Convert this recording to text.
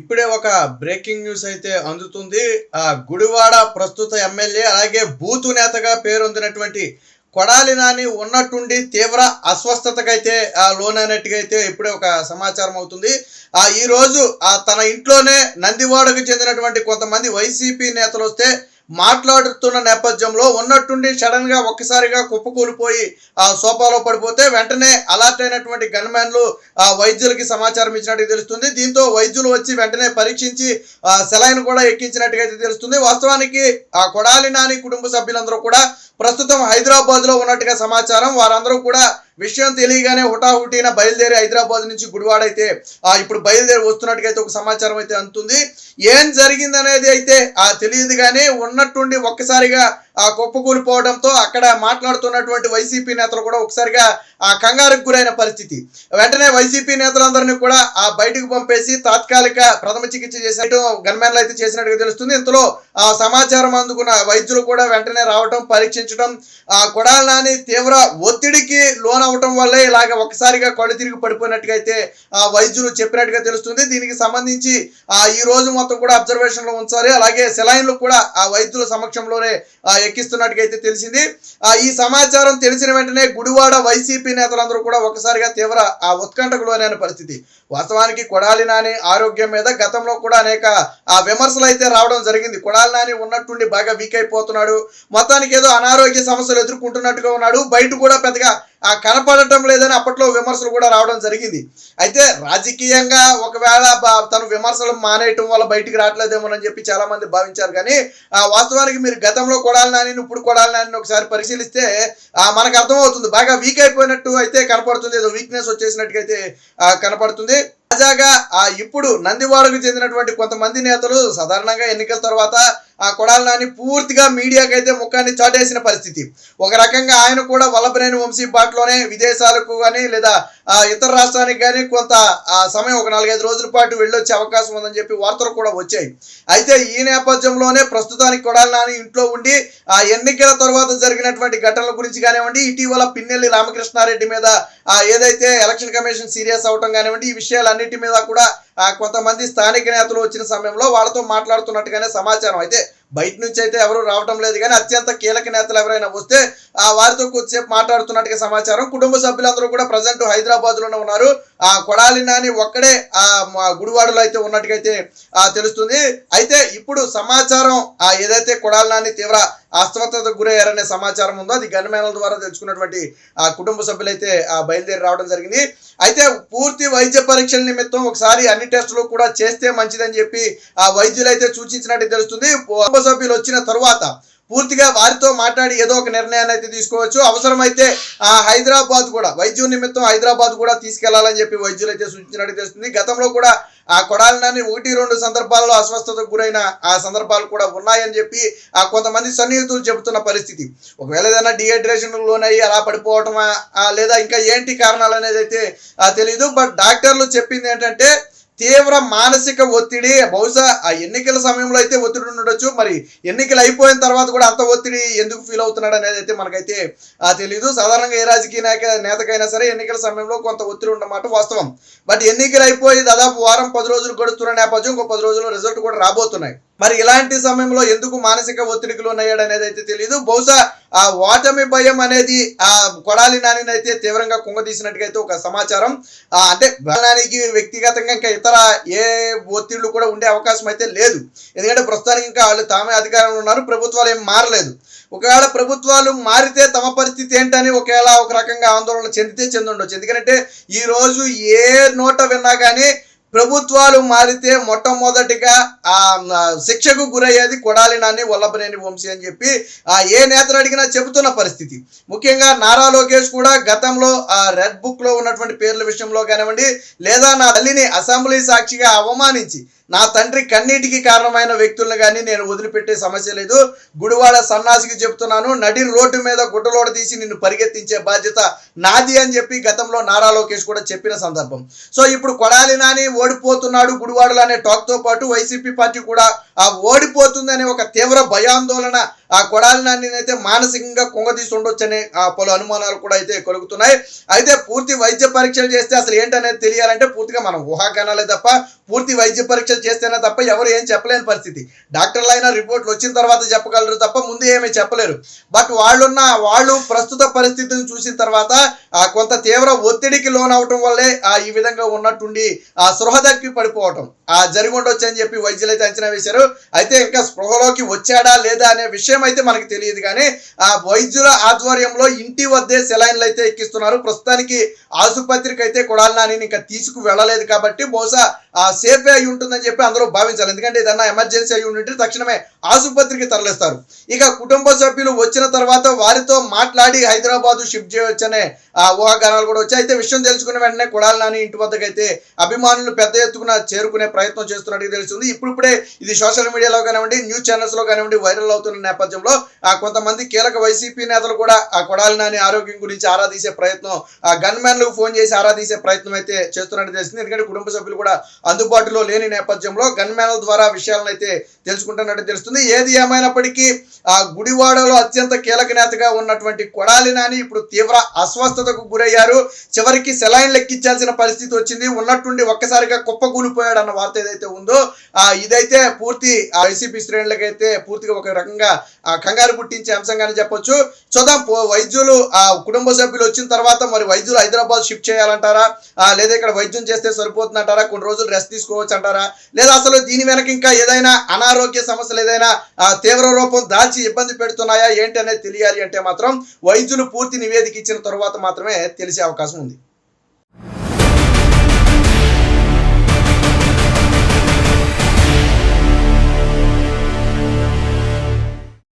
ఇప్పుడే ఒక breaking news అయితే అందుతుంది. గుడివాడ ప్రస్తుత ఎమ్మెల్యే అలాగే బూతు నేతగా పేరొందినటువంటి కొడాలి నాని ఉన్నట్టుండి తీవ్ర అస్వస్థతకైతే లోనైనట్టుగా అయితే ఇప్పుడే ఒక సమాచారం అవుతుంది. ఈ రోజు తన ఇంట్లోనే నందివాడకు చెందినటువంటి కొంతమంది వైసీపీ నేతలు వస్తే మాట్లాడుతున్న నేపథ్యంలో ఉన్నట్టుండి సడన్ గా ఒక్కసారిగా కుప్పకూలిపోయి సోఫాలో పడిపోతే వెంటనే అలర్ట్ అయినటువంటి గన్మ్యాన్లు వైద్యులకి సమాచారం ఇచ్చినట్టుగా తెలుస్తుంది. దీంతో వైద్యులు వచ్చి వెంటనే పరీక్షించి సెలైన్ కూడా ఎక్కించినట్టుగా అయితే తెలుస్తుంది. వాస్తవానికి కొడాలి నాని కుటుంబ సభ్యులందరూ కూడా ప్రస్తుతం హైదరాబాద్ లో ఉన్నట్టుగా సమాచారం. వారందరూ కూడా విషయం తెలియగానే హుటాహుటిన బయలుదేరి హైదరాబాద్ నుంచి గుడివాడ అయితే ఇప్పుడు బయలుదేరి వస్తున్నట్టుగా అయితే ఒక సమాచారం అయితే అందుతుంది. ఏం జరిగిందనేది అయితే తెలియదు కానీ ఉన్నట్టుండి ఒక్కసారిగా కుప్పకూలిపోవడంతో అక్కడ మాట్లాడుతున్నటువంటి వైసీపీ నేతలు కూడా ఒకసారిగా కంగారుకు గురైన పరిస్థితి. వెంటనే వైసీపీ నేతలందరినీ కూడా బయటకు పంపేసి తాత్కాలిక ప్రథమ చికిత్స చేసినట్టు గన్మ్యాన్లు అయితే చేసినట్టుగా తెలుస్తుంది. ఇంతలో సమాచారం అందుకున్న వైద్యులు కూడా వెంటనే రావటం, పరీక్షించడం, కొడాలి నాని తీవ్ర ఒత్తిడికి లోనవటం వల్లే ఇలాగ ఒకసారిగా కళ్ళు తిరిగి పడిపోయినట్టుగా అయితే వైద్యులు చెప్పినట్టుగా తెలుస్తుంది. దీనికి సంబంధించి ఈ రోజు మొత్తం కూడా అబ్జర్వేషన్ లో ఉంచాలి. అలాగే సెలైన్లు కూడా వైద్యుల సమక్షంలోనే ఎక్కిస్తున్నట్టుగా అయితే తెలిసింది. ఈ సమాచారం తెలిసిన వెంటనే గుడివాడ వైసీపీ నేతలందరూ కూడా ఒకసారిగా తీవ్ర ఉత్కంఠకు లోనైన పరిస్థితి. వాస్తవానికి కొడాలి నాని ఆరోగ్యం మీద గతంలో కూడా అనేక విమర్శలు అయితే రావడం జరిగింది. కొడాలి నాని ఉన్నట్టుండి బాగా వీక్ అయిపోతున్నాడు, మొత్తానికి ఏదో అనారోగ్య సమస్యలు ఎదుర్కొంటున్నట్టుగా ఉన్నాడు, బయట కూడా పెద్దగా కనపడటం లేదని అప్పట్లో విమర్శలు కూడా రావడం జరిగింది. అయితే రాజకీయంగా ఒకవేళ తను విమర్శలు మానేయటం వల్ల బయటికి రావట్లేదేమోనని చెప్పి చాలా మంది భావించారు. కానీ వాస్తవానికి మీరు గతంలో కొడాలి నాని ఇప్పుడు కొడాలి నాని ఒకసారి పరిశీలిస్తే మనకు అర్థమవుతుంది, బాగా వీక్ అయిపోయినట్టు అయితే కనపడుతుంది, ఏదో వీక్నెస్ వచ్చేసినట్టుగా అయితే కనపడుతుంది. తాజాగా ఇప్పుడు నందివాడకు చెందినటువంటి కొంతమంది నేతలు సాధారణంగా ఎన్నికల తర్వాత కొడాలి నాని పూర్తిగా మీడియాకి అయితే ముఖాన్ని చాటేసిన పరిస్థితి. ఒక రకంగా ఆయన కూడా వల్లభనేని వంశీ బాటలోనే విదేశాలకు కానీ లేదా ఇతర రాష్ట్రానికి కానీ కొంత సమయం ఒక 4-5 రోజుల పాటు వెళ్ళొచ్చే అవకాశం ఉందని చెప్పి వార్తలు కూడా వచ్చాయి. అయితే ఈ నేపథ్యంలోనే ప్రస్తుతానికి కొడాలి నాని ఇంట్లో ఉండి ఎన్నికల తర్వాత జరిగినటువంటి ఘటనల గురించి కానివ్వండి, ఇటీవల పిన్నెల్లి రామకృష్ణారెడ్డి మీద ఏదైతే ఎలక్షన్ కమిషన్ సీరియస్ అవటం కానివ్వండి, ఈ విషయాలన్నిటి మీద కూడా కొంతమంది స్థానిక నేతలు వచ్చిన సమయంలో వాళ్ళతో మాట్లాడుతున్నట్టుగానే సమాచారం. అయితే బయట నుంచి అయితే ఎవరు రావటం లేదు కానీ అత్యంత కీలక నేతలు ఎవరైనా వస్తే వారితో కొద్దిసేపు మాట్లాడుతున్నట్టుగా సమాచారం. కుటుంబ సభ్యులందరూ కూడా ప్రజెంట్ హైదరాబాద్ లోనే ఉన్నారు. కొడాలి నాని ఒక్కడే గుడివాడలో అయితే ఉన్నట్టుగా అయితే తెలుస్తుంది. అయితే ఇప్పుడు సమాచారం ఏదైతే కొడాలి నాని తీవ్ర అస్వస్థతకు గురయ్యారనే సమాచారం ఉందో అది గన్మ్యాన్ల ద్వారా తెలుసుకున్నటువంటి కుటుంబ సభ్యులైతే బయలుదేరి రావడం జరిగింది. అయితే పూర్తి వైద్య పరీక్షల నిమిత్తం ఒకసారి అన్ని టెస్టులు కూడా చేస్తే మంచిదని చెప్పి వైద్యులు అయితే సూచించినట్టు తెలుస్తుంది. కుటుంబ సభ్యులు వచ్చిన తరువాత పూర్తిగా వారితో మాట్లాడి ఏదో ఒక నిర్ణయాన్ని అయితే తీసుకోవచ్చు. అవసరమైతే హైదరాబాద్ కూడా వైద్యం నిమిత్తం హైదరాబాద్ కూడా తీసుకెళ్లాలని చెప్పి వైద్యులు అయితే సూచించినట్టు తెలుస్తుంది. గతంలో కూడా కొడాలి నాని 1-2 సందర్భాల్లో అస్వస్థతకు గురైన సందర్భాలు కూడా ఉన్నాయని చెప్పి కొంతమంది సన్నిహితులు చెబుతున్న పరిస్థితి. ఒకవేళ ఏదైనా డిహైడ్రేషన్ లోనయ్యి అలా పడిపోవటమా లేదా ఇంకా ఏంటి కారణాలు అనేది అయితే తెలియదు. బట్ డాక్టర్లు చెప్పింది ఏంటంటే తీవ్ర మానసిక ఒత్తిడి, బహుశా ఎన్నికల సమయంలో అయితే ఒత్తిడి ఉండొచ్చు, మరి ఎన్నికలు అయిపోయిన తర్వాత కూడా అంత ఒత్తిడి ఎందుకు ఫీల్ అవుతున్నాడు అనేది అయితే మనకైతే తెలియదు. సాధారణంగా ఏ రాజకీయ నేతకైనా సరే ఎన్నికల సమయంలో కొంత ఒత్తిడి ఉన్నమాట వాస్తవం. బట్ ఎన్నికలు అయిపోయి దాదాపు వారం 10 రోజులు గడుస్తున్న నేపథ్యం, ఇంకో 10 రోజుల్లో రిజల్ట్ కూడా రాబోతున్నాయి. మరి ఇలాంటి సమయంలో ఎందుకు మానసిక ఒత్తిడికి లోనయ్యాడు అనేది అయితే తెలియదు. బహుశా ఓటమి భయం అనేది కొడాలి నానిని అయితే తీవ్రంగా కుంగదీసినట్టుగా అయితే ఒక సమాచారం. అంటే నానికి వ్యక్తిగతంగా ఇంకా ఇతర ఏ ఒత్తిళ్లు కూడా ఉండే అవకాశం అయితే లేదు. ఎందుకంటే ప్రస్తుతానికి ఇంకా వాళ్ళు తామే అధికారంలో ఉన్నారు, ప్రభుత్వాలు ఏం మారలేదు. ఒకవేళ ప్రభుత్వాలు మారితే తమ పరిస్థితి ఏంటని ఒకవేళ ఒక రకంగా ఆందోళన చెందుండొచ్చు. ఎందుకంటే ఈ రోజు ఏ నోట విన్నా కానీ ప్రభుత్వాలు మారితే మొట్టమొదటిగా శిక్షకు గురయ్యేది కొడాలి నాని, వల్లభనేని వంశీ అని చెప్పి ఏ నేతలు అడిగినా చెబుతున్న పరిస్థితి. ముఖ్యంగా నారా లోకేష్ కూడా గతంలో రెడ్ బుక్ లో ఉన్నటువంటి పేర్ల విషయంలో కానివ్వండి, లేదా నా తల్లిని అసెంబ్లీ సాక్షిగా అవమానించి నా తండ్రి కన్నీటికి కారణమైన వ్యక్తులను కానీ నేను వదిలిపెట్టే సమస్య లేదు, గుడివాడ సన్నాసికి చెప్తున్నాను, నడి రోడ్డు మీద గుడ్డలోడ తీసి నిన్ను పరిగెత్తించే బాధ్యత నాది అని చెప్పి గతంలో నారా లోకేష్ కూడా చెప్పిన సందర్భం. సో ఇప్పుడు కొడాలి నాని ఓడిపోతున్నాడు గుడివాడలో అనే టాక్ తో పాటు వైసీపీ పార్టీ కూడా ఓడిపోతుందనే ఒక తీవ్ర భయాందోళన ఆ కొడాలి నాని అయితే మానసికంగా కుంగదీసి ఉండొచ్చనే పలు అనుమానాలు కూడా అయితే కలుగుతున్నాయి. అయితే పూర్తి వైద్య పరీక్షలు చేస్తే అసలు ఏంటనేది తెలియాలంటే పూర్తిగా మనం ఊహాగానాలే తప్ప పూర్తి వైద్య పరీక్షలు చేస్తేనే తప్ప ఎవరు ఏం చెప్పలేని పరిస్థితి. డాక్టర్లు అయినా రిపోర్ట్లు వచ్చిన తర్వాత చెప్పగలరు తప్ప ముందు ఏమీ చెప్పలేరు. బట్ వాళ్ళు ప్రస్తుత పరిస్థితిని చూసిన తర్వాత కొంత తీవ్ర ఒత్తిడికి లోనవటం వల్లే ఈ విధంగా ఉన్నట్టుండి స్పృహ తగ్గి పడిపోవటం జరిగి ఉండొచ్చు అని చెప్పి వైద్యులు అయితే అంచనా వేశారు. అయితే ఇంకా స్పృహలోకి వచ్చాడా లేదా అనే విషయం అయితే మనకు తెలియదు. కానీ వైద్యుల ఆధ్వర్యంలో ఇంటి వద్దే సెలైన్లు అయితే ఎక్కిస్తున్నారు. ప్రస్తుతానికి ఆసుపత్రికి అయితే కొడాలి నానిని ఇంకా తీసుకు వెళ్ళలేదు కాబట్టి బహుశా సేఫ్ అయి ఉంటుందని చెప్పి అందరూ భావించాలి. ఎందుకంటే ఏదన్నా ఎమర్జెన్సీ అయి ఉంటే తక్షణమే ఆసుపత్రికి తరలిస్తారు. ఇక కుటుంబ సభ్యులు వచ్చిన తర్వాత వారితో మాట్లాడి హైదరాబాద్ షిఫ్ట్ చేయొచ్చనే ఊహాగానాలు కూడా వచ్చాయి. అయితే విషయం తెలుసుకున్న వెంటనే కొడాలి నాని ఇంటి వద్దకైతే అభిమానులు పెద్ద ఎత్తున చేరుకునే ప్రయత్నం చేస్తున్నట్టు తెలుస్తుంది. ఇప్పుడిప్పుడే ఇది సోషల్ మీడియాలో కానివ్వండి, న్యూస్ ఛానల్స్ లో కానివ్వండి వైరల్ అవుతున్న నేపథ్యంలో కొంతమంది కీలక వైసీపీ నేతలు కూడా కొడాలి నాని ఆరోగ్యం గురించి ఆరాధీసే ప్రయత్నం, గన్ మ్యాన్లకు ఫోన్ చేసి ఆరాధీసే ప్రయత్నం అయితే చేస్తున్నట్టు తెలుస్తుంది. ఎందుకంటే కుటుంబ సభ్యులు కూడా అందుబాటులో లేని నేపథ్యంలో గన్ మ్యాన్ల ద్వారా విషయాలను అయితే తెలుసుకుంటున్నట్టు తెలుస్తుంది. ఏది ఏమైనప్పటికీ గుడివాడలో అత్యంత కీలక నేతగా ఉన్నటువంటి కొడాలి నాని ఇప్పుడు తీవ్ర అస్వస్థతకు గురయ్యారు. చివరికి సెలైన్ లెక్కించాల్సిన పరిస్థితి వచ్చింది. ఉన్నట్టుండి ఒక్కసారిగా కుప్పకూలిపోయాడు అన్న వార్త ఏదైతే ఉందో ఇదైతే పూర్తి వైసీపీ శ్రేణులకైతే పూర్తిగా ఒక రకంగా కంగారు పుట్టించే అంశంగానే చెప్పొచ్చు. చూద్దాం వైద్యులు కుటుంబ సభ్యులు వచ్చిన తర్వాత మరి వైద్యులు హైదరాబాద్ షిఫ్ట్ చేయాలంటారా, లేదా ఇక్కడ వైద్యం చేస్తే సరిపోతుందంటారా, కొన్ని రోజులు రెస్ట్ తీసుకోవచ్చు అంటారా, లేదా అసలు దీని వెనక ఇంకా ఏదైనా అనారోగ్య సమస్యలు ఏదైనా తీవ్ర రూపం దాల్చి ఇబ్బంది పెడుతున్నాయా ఏంటి అనేది తెలియాలి అంటే మాత్రం వైద్యులు పూర్తి నివేదిక ఇచ్చిన తర్వాత మాత్రమే తెలిసే అవకాశం ఉంది.